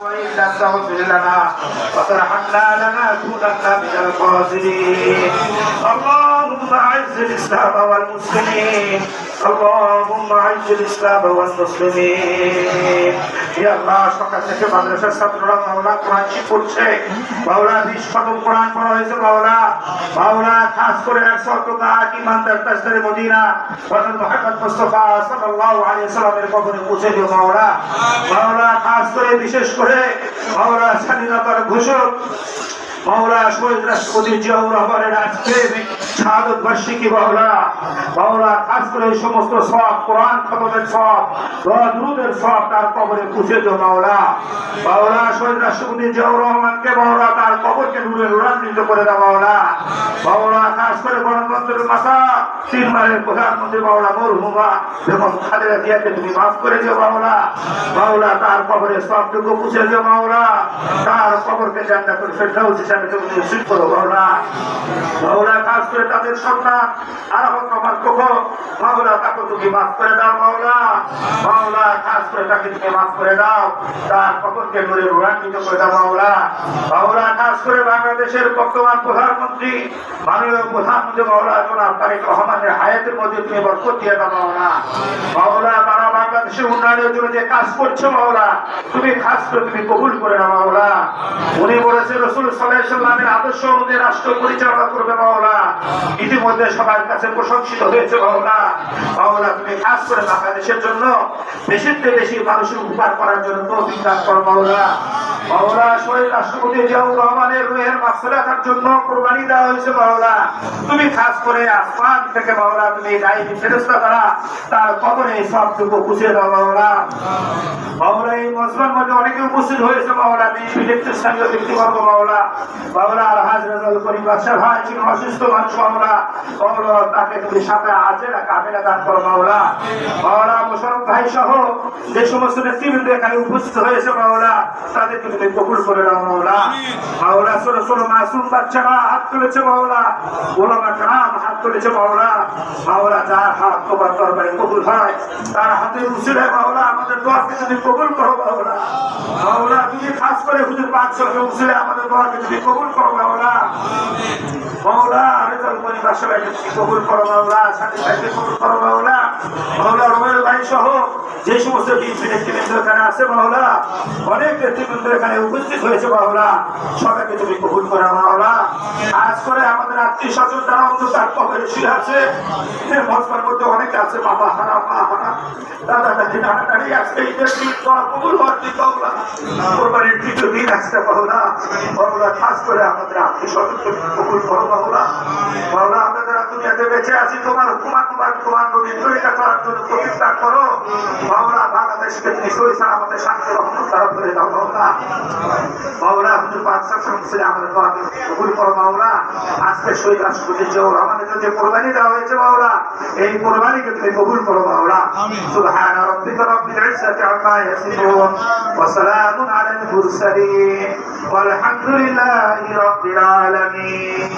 وإن لم تغفر لنا وترحمنا لنكونن من الخاسرين. اللهم أعز الإسلام والمسلمين. اللهم أعز الإسلام والمسلمين. يا الله সকাল থেকে মাদ্রাসার ছাত্ররা মাওলা কোরআন শিখছে, মাওলা 20 খতম কোরআন পড়া হয়েছে মাওলা, মাওলা খাস করে 100 ইমানদার তাজদারে মদিনা হযরত মুহাম্মদ মুস্তাফা সাল্লাল্লাহু আলাইহি ওয়াসাল্লামের কবরে পৌঁছে দিও মাওলা। মাওলা খাস করে বিশেষ করে মাওলা স্বাধীনতার ঘোষক মাওলা শহীদ রাষ্ট্রপতি জিয়াউর রহমানের আজকে শাহাদত বার্ষিকী মাওলা, মাওলা খাস করে সমস্ত সওয়াব কোরআন খতমের সওয়াব দুরূদের সওয়াব তার কবরে পৌঁছে দিও মাওলা। মাওলা শহীদ রাষ্ট্রপতি জিয়াউর রহমানকে মাওলা তার কবরকে নূরে নূরান্বিত করে দাও মাওলা। মাওলা খাস করে গণতন্ত্রের মাতা তিনবারের প্রধানমন্ত্রী মাওলা মরহুমা বেগম খালেদা জিয়াকে তুমি মাফ করে দিও মাওলা। মাওলা তার কবরে সওয়াবটুকু পৌঁছে দিও মাওলা, তার কবরকে জান্নাতুল ফেরদাউস হিসাবে তুমি নসিব করো মাওলা। মাওলা খাস করে তাদের সন্তান আরাফাত রহমান কোকো মাওলা তাকে তুমি মাফ করে দাও মাওলা। মাওলা খাস করে তাকে তুমি মাফ করে দাও, তার কবরকে নূরে নূরান্বিত করে দাও মাওলা। মাওলা খাস করে বাংলাদেশের বর্তমান প্রধানমন্ত্রী মাননীয় প্রধানমন্ত্রী মাওলা জনাব তারেক রহমানের হায়াতের মধ্যে তুমি বরকত দিয়ে দাও মাওলা। মাওলা তারা বাংলাদেশের উন্নয়নের জন্য যে কাজ করছে মাওলা তুমি খাস করে তুমি কবুল করে নাও মাওলা। উনি বলেছেন রাসূল সাল্লাল্লাহু আলাইহি ওয়াসাল্লামের আদর্শ অনুযায়ী রাষ্ট্র পরিচালনা করবে মাওলা, ইতিমধ্যে সবার কাছে প্রশংসিত হয়েছে মাওলা। মাওলা তুমি খাস করে বাংলাদেশের জন্য বেশিতে বেশি মানুষের উপকার করার জন্য তৌফিক দান করো মাওলা। মাওলা শহীদ রাষ্ট্রপতি জিয়াউর রহমানের রূহের মাগফিরাতের জন্য কুরবানি দেওয়া হয়েছে মাওলা, তুমি খাস করে আসমান থেকে মাওলা তুমি গায়েবী ফেরেশতা দ্বারা তার কবরে সবটুকু পৌঁছে দাও মাওলা। মাওলা এই মজমার মধ্যে অনেকে উপস্থিত হয়েছে মাওলা, স্থানীয় ব্যক্তিবর্গ মাওলা, মাওলা আলহাজ রাজাউল করিম বাদশা ভাই ছিল অসুস্থ মানুষ মাওলা, মাওলা তাকে তুমি সাথে আজেরা কামেলা দান করো মাওলা। মাওলা মোশাররফ ভাই সহ যে সমস্ত নেতৃবৃন্দ এখানে উপস্থিত হয়েছে মাওলা তাদেরকে তুমি কবুল করে নাও মাওলা। মাওলা ছোট ছোট মাসুম বাচ্চারা হাত তুলেছে মাওলা, ওলামা کرام হাত তুলেছে মাওলা। মাওলা যার হাত তোমার দরবারে কবুল হয় তার হাতে উসিলে মাওলা আমাদের দোয়াকে তুমি কবুল করো মাওলা। মাওলা তুমি খাস করে হুজুর পাক সাল্লাল্লাহু আলাইহি ওয়াসাল্লাম আমাদের দোয়াকে তুমি কবুল করো মাওলা। মাওলা রেজাউল করিম বাদশা ভাইকে তুমি কবুল করো মাওলা, সাথী ভাইকে কবুল করো মাওলা। মাওলা রুবেল ভাই সহ যে সমস্ত নেতৃবৃন্দ এখানে আছে মাওলা, অনেক নেতৃবৃন্দ এখানে উপস্থিত হয়েছে মাওলা, সবাইকে তুমি কবুল করো মাওলা। আজ করে আমাদের আত্মীয় স্বজন যারা অন্ধকার কবরে শুয়ে আছে, মজমার মধ্যে অনেকে আছে বাবা হারা মা হারা দাদা দাদি নানা নানি, আজকে ঈদের দিন কবুল হওয়ার দিন মাওলা, কোরবানির তৃতীয় দিন আসতে মাওলা। মাওলা খাস করে আমাদের আত্মীয় স্বজনকে কবুল করো মাওলা। মাওলা আমরা যারা দুনিয়াতে বেঁচে আছি তোমার হুকুমান তোমার নবীর তরিকা করার জন্য তৌফিক দান করো মাওলা। বাংলাদেশকে তুমি সহি সালামতে শান্তি রহমত দ্বারা ভরে দাও মাওলা। মাওলা হুজুর পাক সাল্লাল্লাহু আলাইহি ওয়াসাল্লাম আমাদের দোয়াকে কবুল করো মাওলা। আজকে শহীদ রাষ্ট্রপতি জিয়াউর রহমানের যে কুরবানি দেওয়া হয়েছে মাওলা, এই কুরবানিকে তুমি কবুল করো মাওলা। সুবহান রাব্বিকা রাব্বিল ইজ্জাতি আম্মা ইয়াসিফুন ওয়া সালামুন আলাল মুরসালিন ওয়ালহামদুলিল্লাহি রাব্বিল আলামিন।